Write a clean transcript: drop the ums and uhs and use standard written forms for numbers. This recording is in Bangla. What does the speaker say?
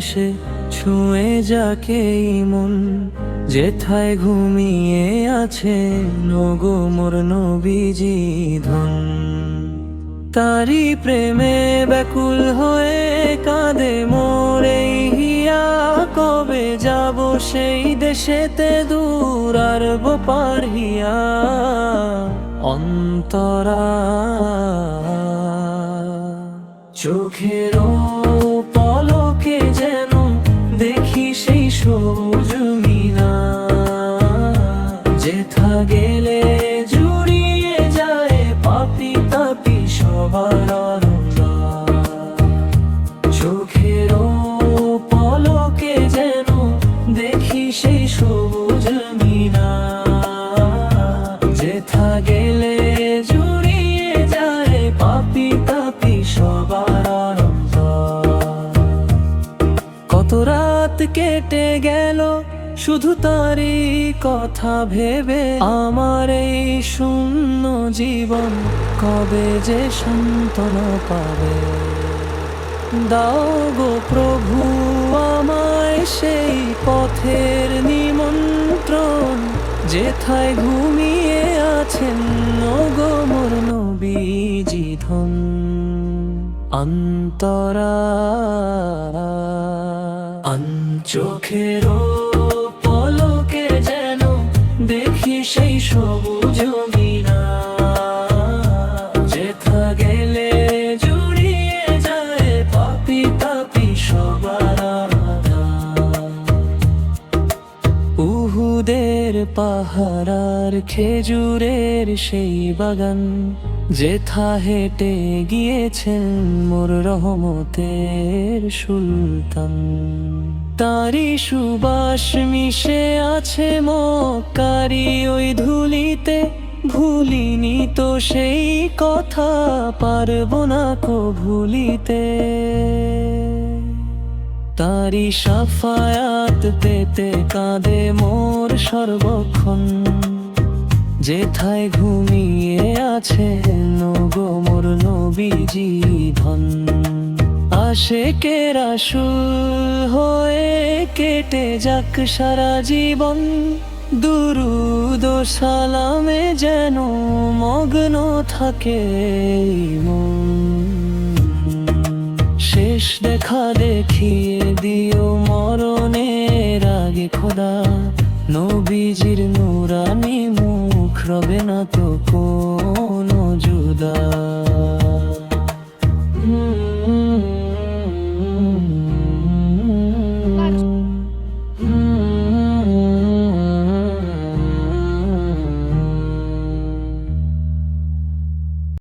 এসে ছুঁয়ে যাকে মন, যেথায় ঘুমিয়ে আছে নগো মোর নবীজি ধন। তারি প্রেমে ব্যাকুল হয়ে কাঁদে মোর এই হিয়া, কবে যাব সেই দেশেতে দূর আরব পার হিয়া। অন্তরা চোখের পলকে যেন দেখি সেই সবুজ মিনার, যেথা গেলে জুড়িয়ে যায় পাপি তাপি সবার অরণ্য। চোখের পলকে যেন দেখি সেই সবুজ মিনার, যেথা গেলে জুড়িয়ে যায় পাপি তাপি সবার অরণ্য। কত রাত কেটে গেল শুধু তারই কথা ভেবে, আমার এই শূন্য জীবন কবে যে সান্ত্বনা পাবে। দাও গো প্রভু আমায় সেই পথের নিমন্ত্রণ, যেথায় ঘুমিয়ে আছেন গো মোর নবীজি ধন। অন্তরা চোখের পলকে যেন দেখি সেই সবুজ মিনার, যেথা গেলে জুড়িয়ে যায় পাপি তাপি সবার আধার। উহুদের পাহাড়ার খেজুরের সেই বাগান, যেথা হেঁটে গিয়েছেন মোর রহমতের সুলতান। তারি সুবাস মিশে আছে মক্কারি ওই ধুলিতে, ভুলিনি তো সেই কথা পারবো না কো ভুলিতে। তারি শাফায়াত পেতে কাঁদে মোর সর্বক্ষণ, যেথায় ঘুমিয়ে আছে গো মোর নবীজি ধন। আশেকে রাসূল হয়ে কেটে যাক সারা জীবন, দুরুদ ও সালামে যেন মগ্ন থাকে মন। শেষ দেখা দেখিয়ে দিও মরণের আগে খোদা, নবীজির নূরানি মুখ রবে না তো কোনো জুদা।